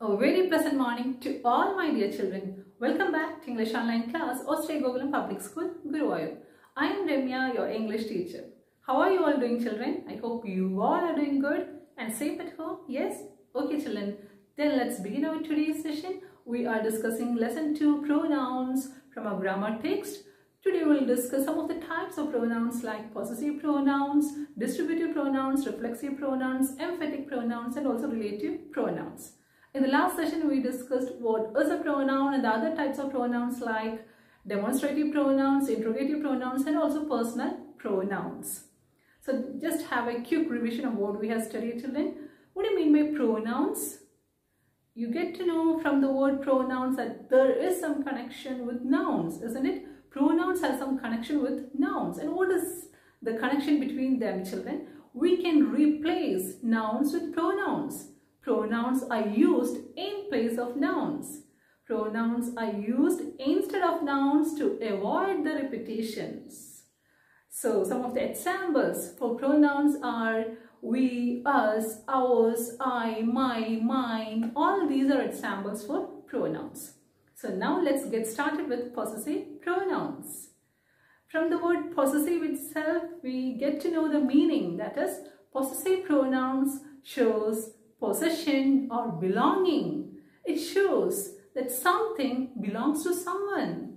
A very pleasant morning to all my dear children. Welcome back to English Online class of Sri Gokulam Public School, Guruvayur. I am Ramya, your English teacher. How are you all doing, children? I hope you all are doing good and safe at home. Yes? Okay, children. Then let's begin our today's session. We are discussing lesson 2 pronouns from our grammar text. Today we will discuss some of the types of pronouns like possessive pronouns, distributive pronouns, reflexive pronouns, emphatic pronouns, and also relative pronouns. In the last session, we discussed what is a pronoun and the other types of pronouns like demonstrative pronouns, interrogative pronouns, and also personal pronouns. So just have a quick revision of what we have studied, children. What do you mean by pronouns? You get to know from the word pronouns that there is some connection with nouns, isn't it? Pronouns have some connection with nouns. And what is the connection between them, children? We can replace nouns with pronouns. Pronouns are used in place of nouns. Pronouns are used instead of nouns to avoid the repetitions. So some of the examples for pronouns are we, us, ours, I, my, mine. All these are examples for pronouns. So now let's get started with possessive pronouns. From the word possessive itself, we get to know the meaning. That is, possessive pronouns shows possession or belonging. It shows that something belongs to someone.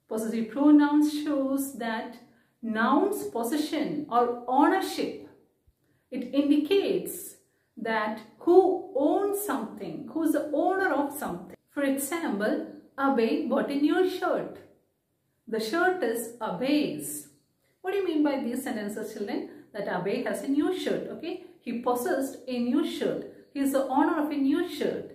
Possessive pronouns shows that noun's possession or ownership. It indicates that who owns something, who is the owner of something. For example, Abhay bought a new shirt. The shirt is Abhay's. What do you mean by these sentences, children? That Abhay has a new shirt, okay? He possessed a new shirt. He is the owner of a new shirt.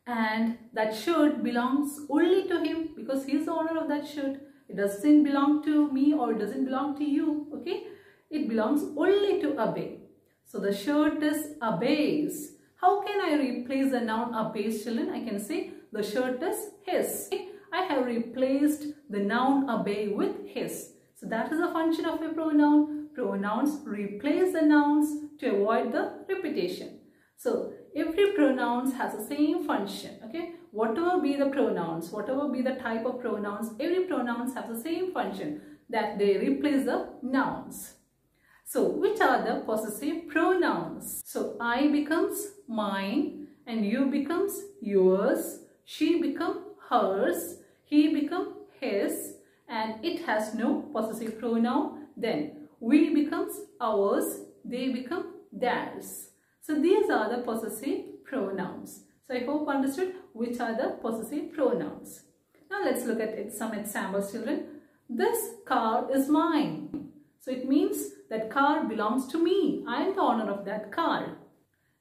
And that shirt belongs only to him because he is the owner of that shirt. It doesn't belong to me or it doesn't belong to you, okay? It belongs only to Abhay. So the shirt is Abhay's. How can I replace the noun Abhay's, children? I can say the shirt is his. I have replaced the noun Abhay with his. So that is the function of a pronoun. Pronouns replace the nouns to avoid the repetition. So every pronoun has the same function, okay? Whatever be the pronouns, whatever be the type of pronouns, every pronouns have the same function, that they replace the nouns. So which are the possessive pronouns? So I becomes mine and you becomes yours, she becomes hers, he becomes his, and it has no possessive pronoun. Then we becomes ours, they become theirs. So these are the possessive pronouns. So I hope you understood which are the possessive pronouns. Now let's look at some examples, children. This car is mine. So it means that car belongs to me. I am the owner of that car.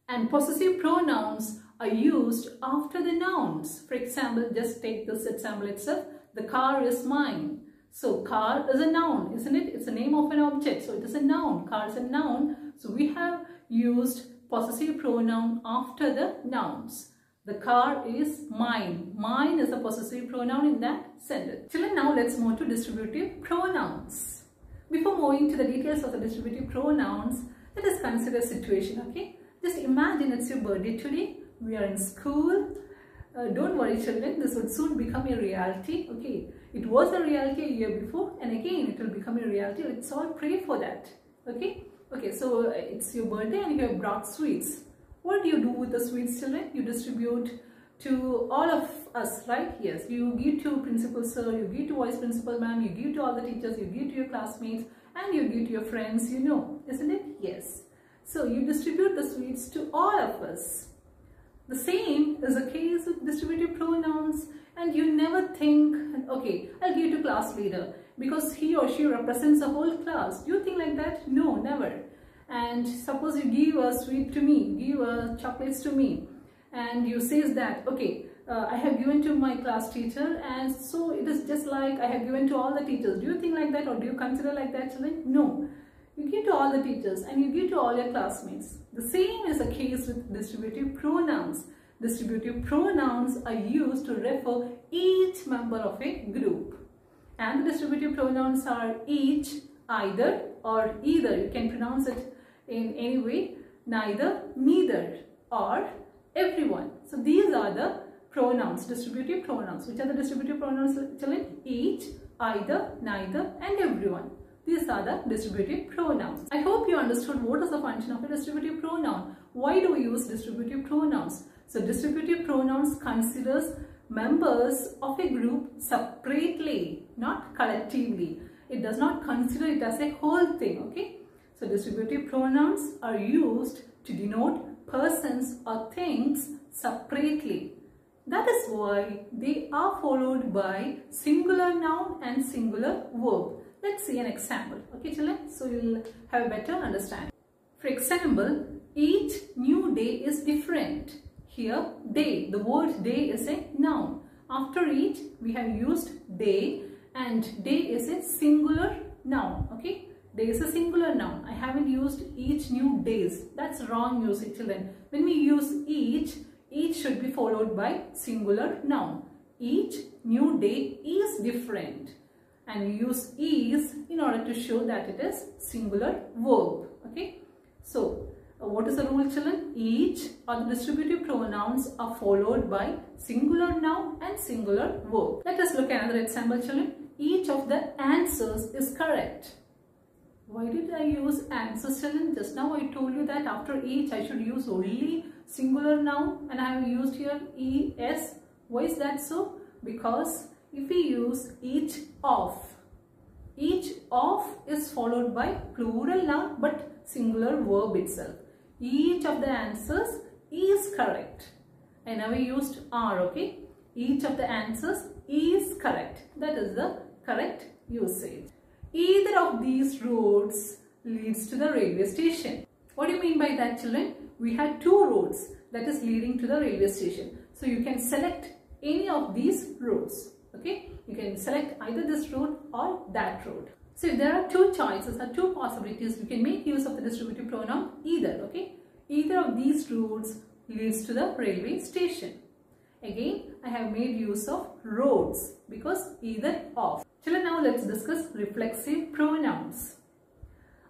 And possessive pronouns are used after the nouns. For example, just take this example itself. The car is mine. So car is a noun, isn't it? It's the name of an object. So it is a noun. Car is a noun. So we have used possessive pronoun after the nouns. The car is mine. Mine is a possessive pronoun in that sentence. Children, now let's move to distributive pronouns. Before moving to the details of the distributive pronouns, let us consider a situation, okay? Just imagine it's your birthday today. We are in school. Don't worry, children. This would soon become a reality, okay? It was a reality a year before and again it will become a reality. Let's all pray for that, okay? Okay, so it's your birthday and you have brought sweets. What do you do with the sweets, children? You distribute to all of us, right? Yes, you give to principal sir, you give to vice principal ma'am, you give to all the teachers, you give to your classmates, and you give to your friends, you know, isn't it? Yes. So you distribute the sweets to all of us. The same is the case with distributive pronouns, and you never think, okay, I'll give to class leader because he or she represents the whole class. Do you think like that? No, never. And suppose you give a sweet to me, give chocolates to me, and you says that, okay, I have given to my class teacher, and so it is just like I have given to all the teachers. Do you think like that, or do you consider like that, children? No. You give to all the teachers and you give to all your classmates. The same is the case with distributive pronouns. Distributive pronouns are used to refer each member of a group. And the distributive pronouns are each, either, or either. You can pronounce it in any way, neither, neither, or everyone. So these are the pronouns, distributive pronouns. Which are the distributive pronouns, children? Each, either, neither and everyone. These are the distributive pronouns. I hope you understood what is the function of a distributive pronoun. Why do we use distributive pronouns? So distributive pronouns considers members of a group separately, not collectively. It does not consider it as a whole thing, okay? So distributive pronouns are used to denote persons or things separately. That is why they are followed by singular noun and singular verb. Let's see an example. Okay, children? So you'll have a better understanding. For example, each new day is different. Here, day. The word day is a noun. After each, we have used day, and day is a singular noun. Okay? Day is a singular noun. I haven't used each new days. That's wrong usage, children. When we use each should be followed by singular noun. Each new day is different. And we use is in order to show that it is singular verb. Okay. So, what is the rule, children? Each or the distributive pronouns are followed by singular noun and singular verb. Let us look at another example, children. Each of the answers is correct. Why did I use answers, children? Just now I told you that after each I should use only singular noun, and I have used here es. Why is that so? Because if we use each of is followed by plural noun but singular verb itself. Each of the answers is correct. I never used are, okay? Each of the answers is correct. That is the correct usage. Either of these roads leads to the railway station. What do you mean by that, children? We had two roads that is leading to the railway station. So you can select any of these roads. Okay, you can select either this road or that road. So if there are two choices or two possibilities, you can make use of the distributive pronoun either. Okay, either of these roads leads to the railway station. Again, I have made use of roads because either of. Children, now let's discuss reflexive pronouns.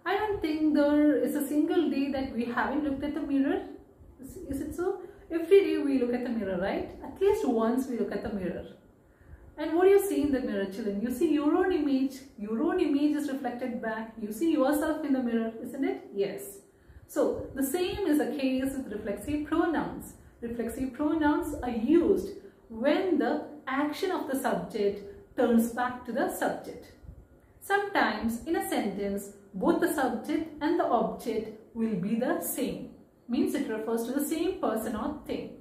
I don't think there is a single day that we haven't looked at the mirror. Is it so? Every day we look at the mirror, right? At least once we look at the mirror. And what do you see in the mirror, children? You see your own image. Your own image is reflected back. You see yourself in the mirror, isn't it? Yes. So, the same is the case with reflexive pronouns. Reflexive pronouns are used when the action of the subject turns back to the subject. Sometimes in a sentence, both the subject and the object will be the same. Means it refers to the same person or thing.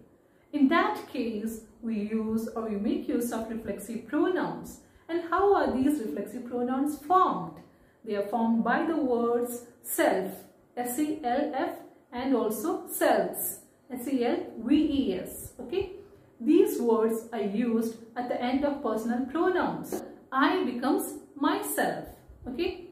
In that case, we use or we make use of reflexive pronouns. And how are these reflexive pronouns formed? They are formed by the words self, S-E-L-F, and also selves, S-E-L-V-E-S. Okay? These words are used at the end of personal pronouns. I becomes myself. Okay?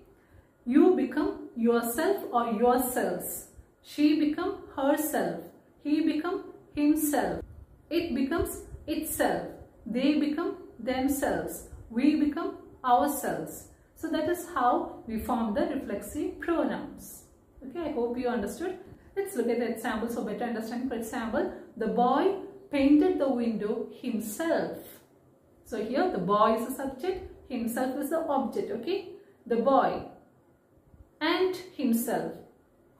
You become yourself or yourselves. She become herself. He become himself. It becomes itself. They become themselves. We become ourselves. So that is how we form the reflexive pronouns. Okay, I hope you understood. Let's look at the examples for better understanding. For example, the boy painted the window himself. So here the boy is the subject, himself is the object. Okay, the boy and himself.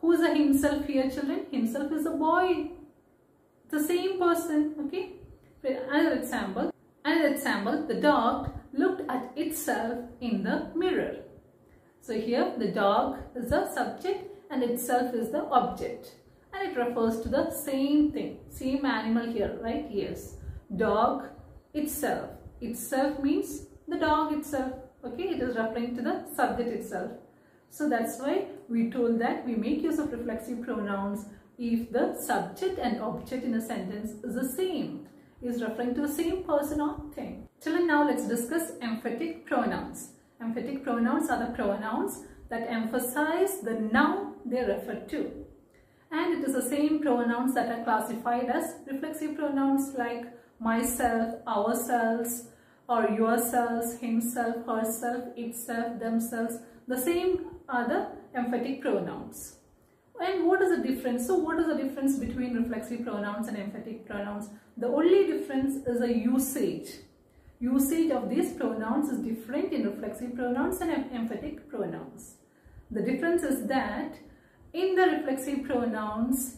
Who is the himself here, children? Himself is the boy. The same person. Okay. Another example, the dog looked at itself in the mirror. So here the dog is the subject and itself is the object. And it refers to the same thing, same animal here, right? Yes. Dog, itself. Itself means the dog itself. Okay, it is referring to the subject itself. So that's why we told that we make use of reflexive pronouns if the subject and object in a sentence is the same, is referring to the same person or thing. Children, now let's discuss emphatic pronouns. Emphatic pronouns are the pronouns that emphasize the noun they refer to. And it is the same pronouns that are classified as reflexive pronouns like myself, ourselves, or yourselves, himself, herself, itself, themselves. The same are the emphatic pronouns. And what is the difference? So what is the difference between reflexive pronouns and emphatic pronouns? The only difference is a usage. Usage of these pronouns is different in reflexive pronouns and emphatic pronouns. The difference is that in the reflexive pronouns,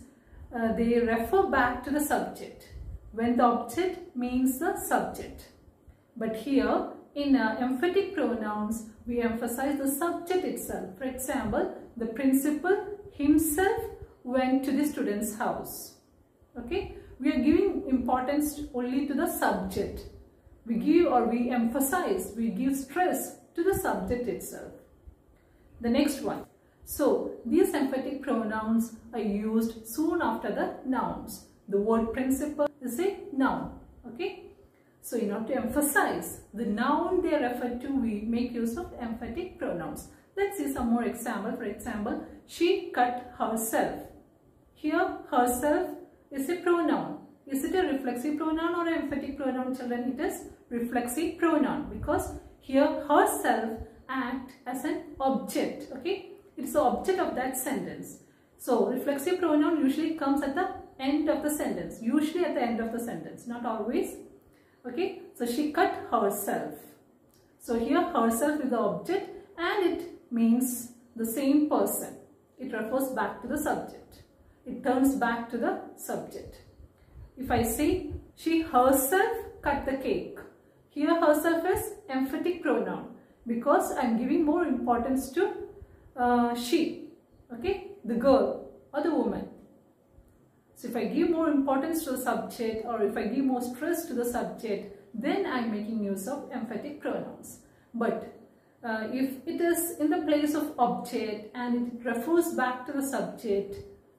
they refer back to the subject when the object means the subject. But here in emphatic pronouns, we emphasize the subject itself. For example, the principal himself went to the student's house. Okay, we are giving importance only to the subject. We give or we emphasize, we give stress to the subject itself. The next one. So these emphatic pronouns are used soon after the nouns. The word principal is a noun. Okay. So in order to emphasize the noun they refer to, we make use of emphatic pronouns. Let's see some more example. For example, she cut herself. Here herself is a pronoun. Is it a reflexive pronoun or an emphatic pronoun, children? It is reflexive pronoun because here herself acts as an object. Okay, it's the object of that sentence. So reflexive pronoun usually comes at the end of the sentence. Usually at the end of the sentence, not always. Okay, so she cut herself. So here herself is the object and it means the same person. It refers back to the subject. It turns back to the subject. If I say she herself cut the cake, here herself is emphatic pronoun because I am giving more importance to she, okay, the girl or the woman. So if I give more importance to the subject or if I give more stress to the subject, then I am making use of emphatic pronouns. But if it is in the place of object and it refers back to the subject,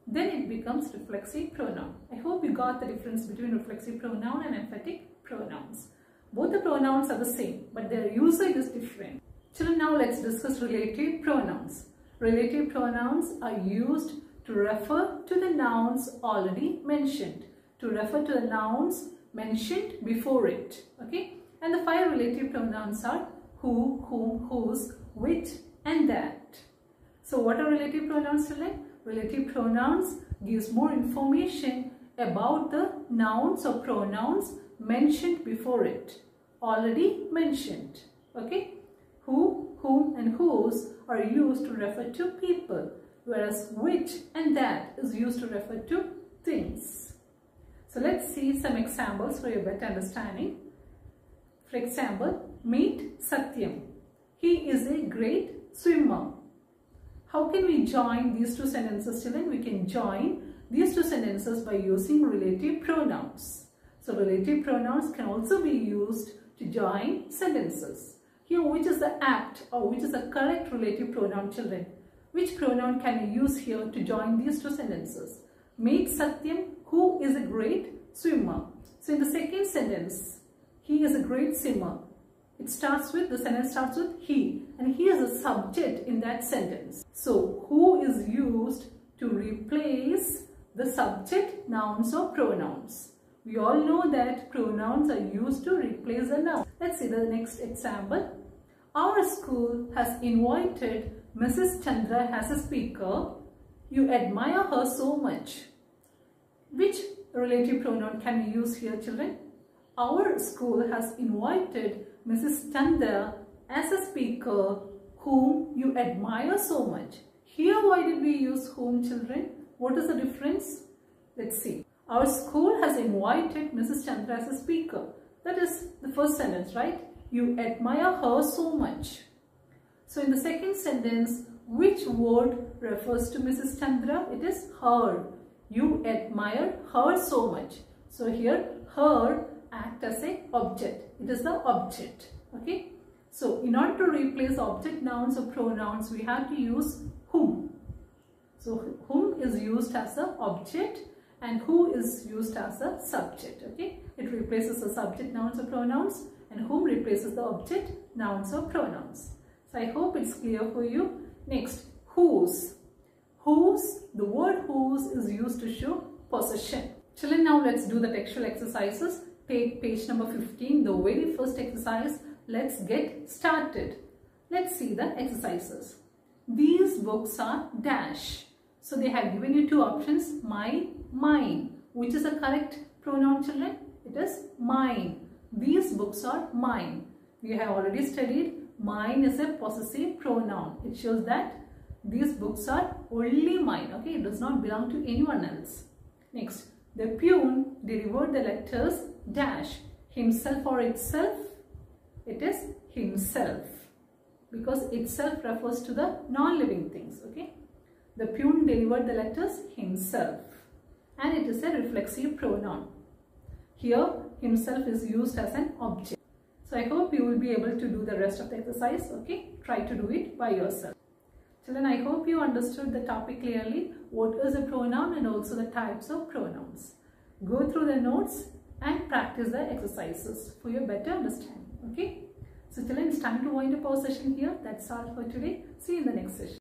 then it becomes reflexive pronoun. I hope you got the difference between reflexive pronoun and emphatic pronouns. Both the pronouns are the same, but their usage is different. Children, now let's discuss relative pronouns. Relative pronouns are used to refer to the nouns already mentioned, to refer to the nouns mentioned before it. Okay, and the 5 relative pronouns are who, whom, whose, which and that. So what are relative pronouns, children? Relative pronouns gives more information about the nouns or pronouns mentioned before it, already mentioned. Okay, who, whom and whose are used to refer to people, whereas which and that is used to refer to things. So let's see some examples for your better understanding. For example, meet Satyam. He is a great swimmer. How can we join these two sentences, children? We can join these two sentences by using relative pronouns. So relative pronouns can also be used to join sentences. Here, which is the apt or which is the correct relative pronoun, children? Which pronoun can we use here to join these two sentences? Meet Satyam, who is a great swimmer. So in the second sentence, he is a great swimmer. The sentence starts with he, and he is a subject in that sentence. So who is used to replace the subject, nouns or pronouns. We all know that pronouns are used to replace the noun. Let's see the next example. Our school has invited Mrs. Chandra as a speaker. You admire her so much. Which relative pronoun can we use here, children? Our school has invited Mrs. Chandra as a speaker whom you admire so much. Here, why did we use whom, children? What is the difference? Let's see. Our school has invited Mrs. Chandra as a speaker. That is the first sentence, right? You admire her so much. So in the second sentence, which word refers to Mrs. Chandra? It is her. You admire her so much. So here, her acts as an object. It is the object. Okay. So in order to replace object, nouns or pronouns, we have to use whom. So whom is used as an object and who is used as a subject. Okay. It replaces the subject, nouns or pronouns, and whom replaces the object, nouns or pronouns. So I hope it's clear for you. Next, whose. Whose, the word whose is used to show possession. Children, now let's do the textual exercises. Take page number 15, the very first exercise. Let's get started. Let's see the exercises. These books are dash. So they have given you two options, my, mine. Which is the correct pronoun, children? It is mine. These books are mine. We have already studied mine is a possessive pronoun. It shows that these books are only mine. Okay, it does not belong to anyone else. Next, the peon delivered the letters dash himself or itself. It is himself because itself refers to the non-living things. Okay, the peon delivered the letters himself, and it is a reflexive pronoun. Here, himself is used as an object. So I hope you will be able to do the rest of the exercise. Okay, try to do it by yourself. Children, I hope you understood the topic clearly. What is a pronoun and also the types of pronouns. Go through the notes and practice the exercises for your better understanding. Okay. So children, it's time to wind up our session here. That's all for today. See you in the next session.